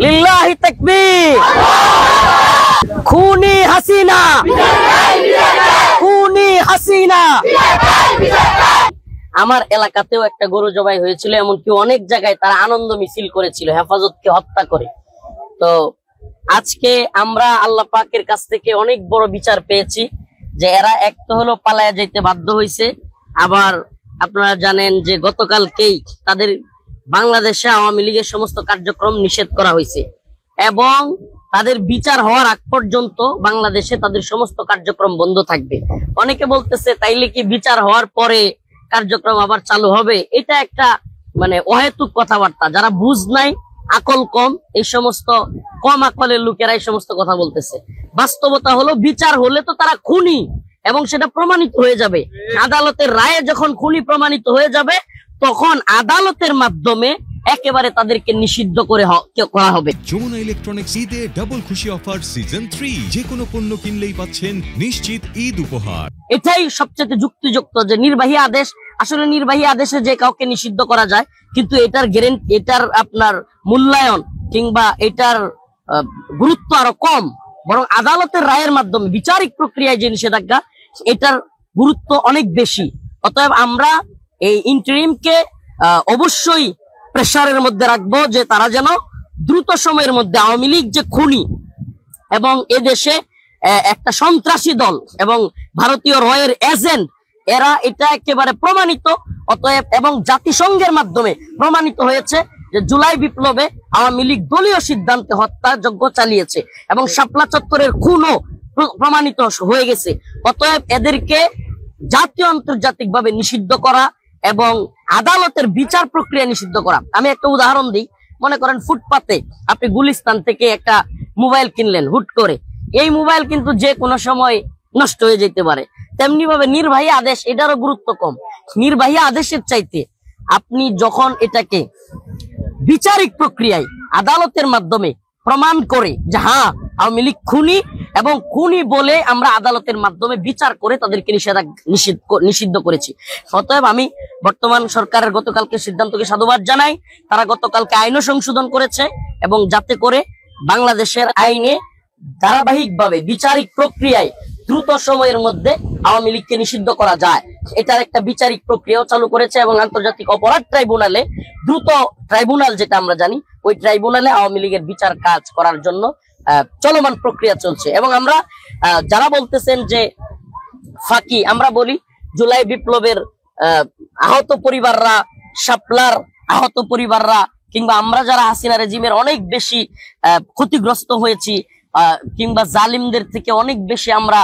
লিল্লাহি তাকবীর। খুনি হাসিনা, খুনি হাসিনা। আমার এলাকাতেও একটা গরু জবাই হয়েছিল, এমনকি অনেক জায়গায় তারা আনন্দ মিছিল করেছিল হেফাজতকে হত্যা করে। তো আজকে আমরা আল্লাহ পাকের কাছ থেকে অনেক বড় বিচার পেয়েছি যে এরা এক তো হলো পালায়া যেতে বাধ্য হয়েছে, আবার আপনারা জানেন যে গতকালকেই তাদের বাংলাদেশে আওয়ামী লীগের সমস্ত কার্যক্রম নিষেধ করা হয়েছে এবং তাদের বিচার হওয়ার আগ পর্যন্ত বাংলাদেশে তাদের সমস্ত কার্যক্রম বন্ধ থাকবে। অনেকে বলতেছে তাইলে কি বিচার হওয়ার পরে কার্যক্রম আবার চালু হবে? এটা একটা অহেতুক কথাবার্তা। যারা বুঝ নাই, আকল কম, এই সমস্ত কম আকলের লোকেরা এই সমস্ত কথা বলতেছে। বাস্তবতা হলো বিচার হলে তো তারা খুনি এবং সেটা প্রমাণিত হয়ে যাবে। আদালতের রায়ে যখন খুনি প্রমাণিত হয়ে যাবে তখন আদালতের মাধ্যমে একেবারে তাদেরকে নিষিদ্ধ করা হবে। যমুনা ইলেকট্রনিক্স ঈদে ডাবল খুশি অফার সিজন 3, যে কোনো পণ্য কিনলেই পাচ্ছেন নিশ্চিত ঈদ উপহার। এটাই সবচেয়ে যুক্তিযুক্ত যে নির্বাহী আদেশ, আসলে নির্বাহী আদেশে যে কাউকে নিষিদ্ধ করা যায়, কিন্তু এটার গ্যারান্টি, এটার আপনার মূল্যায়ন কিংবা এটার গুরুত্ব আরো কম, বরং আদালতের রায়ের মাধ্যমে বিচারিক প্রক্রিয়ায় যে নিষেধাজ্ঞা, এটার গুরুত্ব অনেক বেশি। অতএব আমরা এই ইন্টারিমকে অবশ্যই প্রেসারের মধ্যে রাখবো যে তারা যেন দ্রুত সময়ের মধ্যে আওয়ামী লীগ যে খুনি এবং এদেশে একটা সন্ত্রাসী দল এবং ভারতীয় রয়ের এজেন্ট, এরা এটা একেবারে প্রমাণিত। অতএব এবং জাতিসংঘের মাধ্যমে প্রমাণিত হয়েছে যে জুলাই বিপ্লবে আওয়ামী লীগ দলীয় সিদ্ধান্তে হত্যাযজ্ঞ চালিয়েছে এবং শাপলা চত্বরের খুনও প্রমাণিত হয়ে গেছে। অতএব এদেরকে জাতীয় আন্তর্জাতিক ভাবে নিষিদ্ধ করা এবং আদালতের বিচার প্রক্রিয়া নিষিদ্ধ করা। আমি একটা উদাহরণ দিই। মনে করেন ফুটপাতে আপনি গুলিস্তান থেকে একটা মোবাইল কিনলেন হুট করে, এই মোবাইল কিন্তু যে কোনো সময় নষ্ট হয়ে যেতে পারে। তেমনি ভাবে নির্বাহী আদেশ, এটারও গুরুত্ব কম। নির্বাহী আদেশের চাইতে আপনি যখন এটাকে বিচারিক প্রক্রিয়ায় আদালতের মাধ্যমে প্রমাণ করে যে হ্যাঁ আওয়ামী লীগ খুনি এবং খুনি বলে আমরা আদালতের মাধ্যমে বিচার করে তাদেরকে নিষিদ্ধ করেছি। অতএব আমি বর্তমান সরকারের গতকালকে সিদ্ধান্তকে সাধুবাদ জানাই। তারা গতকালকে আইনও সংশোধন করেছে এবং যাতে করে বাংলাদেশের আইনে ধারাবাহিকভাবে বিচারিক প্রক্রিয়ায় দ্রুত সময়ের মধ্যে আওয়ামী লীগকে নিষিদ্ধ করা যায়, এটার একটা বিচারিক প্রক্রিয়াও চালু করেছে এবং আন্তর্জাতিক অপরাধ ট্রাইব্যুনালে, দ্রুত ট্রাইব্যুনাল যেটা আমরা জানি, ওই ট্রাইব্যুনালে আওয়ামী লীগের বিচার কাজ করার জন্য চলমান প্রক্রিয়া চলছে। এবং আমরা যারা বলতেছেন যে ফাঁকি, আমরা বলি জুলাই বিপ্লবের আহত পরিবাররা, শাপলার আহত পরিবাররা, কিংবা আমরা যারা হাসিনা রেজিমের অনেক বেশি ক্ষতিগ্রস্ত হয়েছি কিংবা জালিমদের থেকে অনেক বেশি আমরা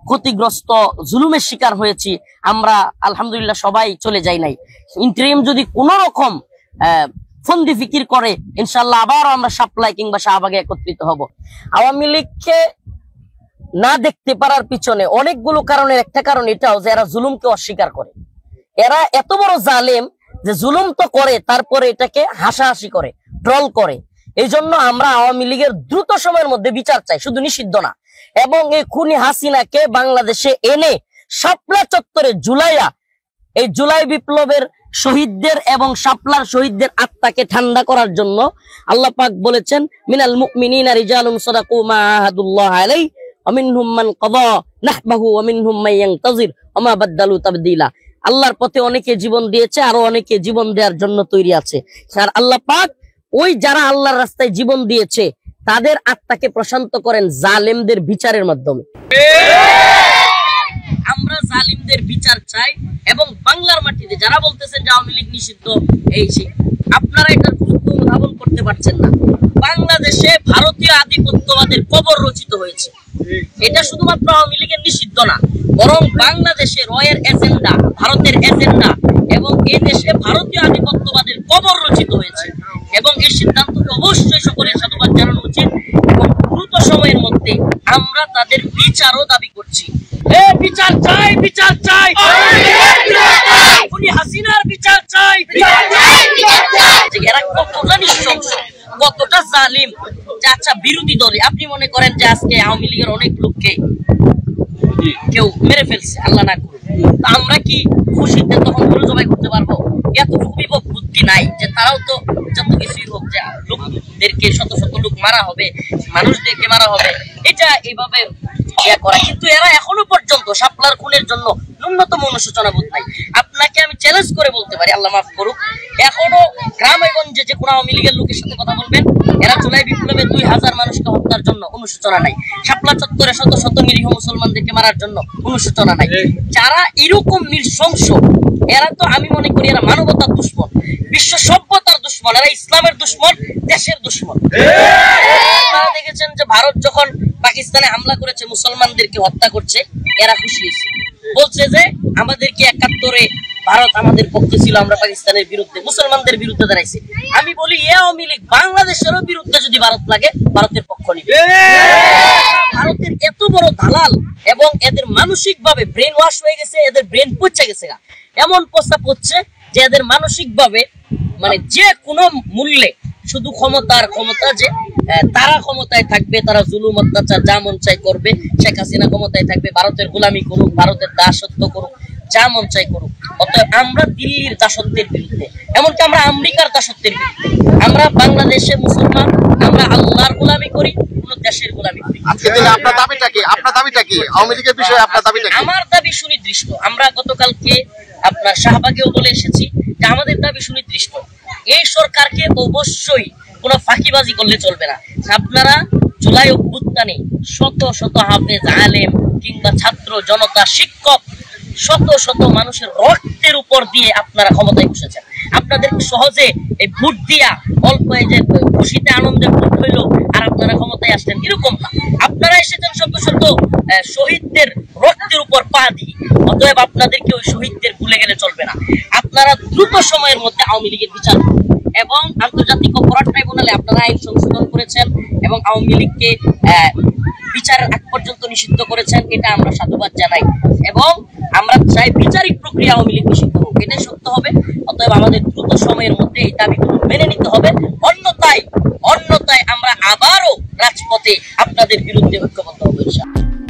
ক্ষতিগ্রস্ত, জুলুমের শিকার হয়েছি, আমরা আলহামদুলিল্লাহ সবাই চলে যাই নাই। ইন্টারিম যদি কোন রকম ফন্দি ফিকির করে, ইনশাল্লাহ আবারও আমরা শাপলায় কিংবা শাহবাগে একত্রিত হব। আওয়ামী লীগকে না দেখতে পারার পিছনে অনেকগুলো কারণের একটা কারণ এটাও যে এরা জুলুমকে অস্বীকার করে। এরা এত বড় জালেম যে জুলুম তো করে, তারপরে এটাকে হাসাহাসি করে, ট্রল করে। এই জন্য আমরা আওয়ামী লীগের দ্রুত সময়ের মধ্যে বিচার চাই, শুধু নিষিদ্ধ না। এবং এই খুনি হাসিনাকে বাংলাদেশে এনে শাপলা চত্বরে ঝুলাইয়া এই জুলাই বিপ্লবের শহীদদের এবং শাপলার শহীদদের আত্মাকে ঠান্ডা করার জন্য আল্লাহ পাক বলেছেন, মিনাল মুমিনিনা রিজালুন সাদাকু মা আহাদুল্লাহ আলাইহি ওয়া মিনহুম মান কাদা নাহবাহু ওয়া মিনহুম মান ইয়ানতাজির ওয়া মা বাদদালু তাবদীলা। আল্লাহর পথে অনেকে জীবন দিয়েছে, আরো অনেকে জীবন দেওয়ার জন্য তৈরি আছে। আর আল্লাহ পাক ওই যারা আল্লাহর রাস্তায় জীবন দিয়েছে তাদের আত্মাকে প্রশান্ত করেন জালেমদের বিচারের মাধ্যমে। আমরা জালিমদের বিচার চাই এবং বাংলার মাটিতে যারা বলতেছেন যে আওয়ামী লীগ নিষিদ্ধ, এই আপনারা এটার গুরুত্ব অনুধাবন করতে পারছেন না। বাংলাদেশে ভারতীয় আধিপত্যবাদের কবর রচিত হয়েছে। এটা শুধুমাত্র আওয়ামী লীগের নিষিদ্ধ না, বরং বাংলাদেশে রয়ের এজেন্ডা, ভারতের এজেন্ডা এবং এই দেশে ভারতীয় আধিপত্যবাদের কবর রচিত হয়েছে। এবং এই সিদ্ধান্তকে অবশ্যই সকলের সাধুবাদ জানানো উচিত এবং দ্রুত সময়ের মধ্যে আমরা তাদের বিচারও দাবি করছি। বিচার চাই, বিচার চাই, খুনি হাসিনার বিচার চাই। এরা কতটা নৃশংস, কতটা জালিম। আচ্ছা, বিরোধী দলে আপনি মনে করেন যে আজকে আওয়ামী লীগের অনেক লোককে কেউ মেরে ফেলছে, আল্লাহ না করুন, আমরা কি খুশিতে তখন গরু জবাই করতে পারবো? এতটুকু বিবেক বুদ্ধি নাই যে তারাও তো যত কিছুই হোক যে লোক মানুষদেরকে শত শত লোক মারা হবে, মানুষদেরকে মারা হবে, এটা এইভাবে করা। কিন্তু এরা এখনো পর্যন্ত শাপলার খুনের জন্য ন্যূনতম অনুশোচনা বোধ নাই। আপনাকে আমি চ্যালেঞ্জ করে বলতে পারি, আল্লাহ মাফ করুক, এখনো গ্রামে গঞ্জে যে কোনো আওয়ামী লীগের লোকের সাথে কথা বলবেন, এরা জুলাই বিপ্লবে 2000 মানুষকে হত্যার জন্য অনুশোচনা নাই, শাপলা চত্বরে শত শত নিরীহ মুসলমানদেরকে মারার জন্য অনুশোচনা নাই। যারা এরকম নৃশংস, এরা তো আমি মনে করি এরা মানবতার দুশ্মন, বিশ্ব সভ্যতার দুশ্মন, এরা ইসলামের দুশ্মন, দেশের দুশ্মন। আপনারা দেখেছেন যে ভারত যখন পাকিস্তানে হামলা করেছে, মুসলমানদেরকে হত্যা করছে, এরা খুশি হয়েছে, বলছে যে আমাদেরকে 71-এ ভারত আমাদের পক্ষে ছিল, আমরা পাকিস্তানের বিরুদ্ধে, মুসলমানদের বিরুদ্ধে দাঁড়াইছে। আমি বলি আওয়ামী লীগ বাংলাদেশেরও বিরুদ্ধে যদি ভারত লাগে, ভারতের পক্ষ নিবে। ভারতের এত বড় দালাল এবং এদের মানসিক ভাবে ব্রেন ওয়াশ হয়ে গেছে, এদের ব্রেন পচে গেছে, এমন প্রস্তাব হচ্ছে যে এদের মানসিক ভাবে মানে যে কোনো মূল্যে শুধু ক্ষমতার ক্ষমতা, যে তারা ক্ষমতায় থাকবে, তারা জুলুম অত্যাচার যা মন চাই করবে, শেখ হাসিনা ক্ষমতায় থাকবে, ভারতের গোলামি করুক, ভারতের দাসত্ব করুক, যা মন চাই করুক। অতএব আমরা দিল্লির দাসত্বের বিরুদ্ধে, এমনকি আমরা আমেরিকার দাসত্বের বিরুদ্ধে। আমরা বাংলাদেশে মুসলমান, আমরা আল্লাহর গোলামি করি, কোন দেশের গোলামি করি। আপনার দাবিটা কি? আপনার দাবিটা কি? আওয়ামী লীগের বিষয়ে আপনার দাবিটা কি? আমার দাবি সুনির্দিষ্ট। আমরা গতকালকে আপনার শাহবাগেও বলে এসেছি যে আমাদের দাবি সুনির্দিষ্ট। এই সরকারকে অবশ্যই কোনো ফাঁকিবাজি করলে চলবে না। আপনারা জুলাই অভ্যুত্থানে শত শত হাফেজ, আলেম কিংবা ছাত্র জনতা, শিক্ষক, শত শত মানুষের রক্তের উপর দিয়ে আপনারা ক্ষমতায় বসেছেন। আপনাদেরকে সহজে এই ভোট দিয়া অল্প এই যে খুশিতে আনন্দে ভোট হইলো আর আপনারা ক্ষমতায় আসলেন, এরকম না। আপনারা এসেছেন শত শত শহীদদের রক্তের উপর পা দিয়ে। অতএব আপনাদেরকে ওই শহীদদের ভুলে গেলে চলবে না। আপনারা দ্রুত সময়ের মধ্যে আওয়ামী লীগের বিচার এবং আন্তর্জাতিক অপরাধ ট্রাইব্যুনালে আপনারা আইন সংশোধন করেছেন এবং আওয়ামী লীগকে বিচারের আগ পর্যন্ত নিষিদ্ধ করেছেন, এটা আমরা সাধুবাদ জানাই এবং আমরা চাই বিচারিক প্রক্রিয়া আওয়ামী লীগ নিষিদ্ধ হোক, এটাই সত্য হবে। অতএব আমাদের দ্রুত সময়ের মধ্যে এই দাবিগুলো মেনে নিতে হবে, অন্যথায় আমরা আবারও রাজপথে আপনাদের বিরুদ্ধে ঐক্যবদ্ধ হবো ইনশাআল্লাহ।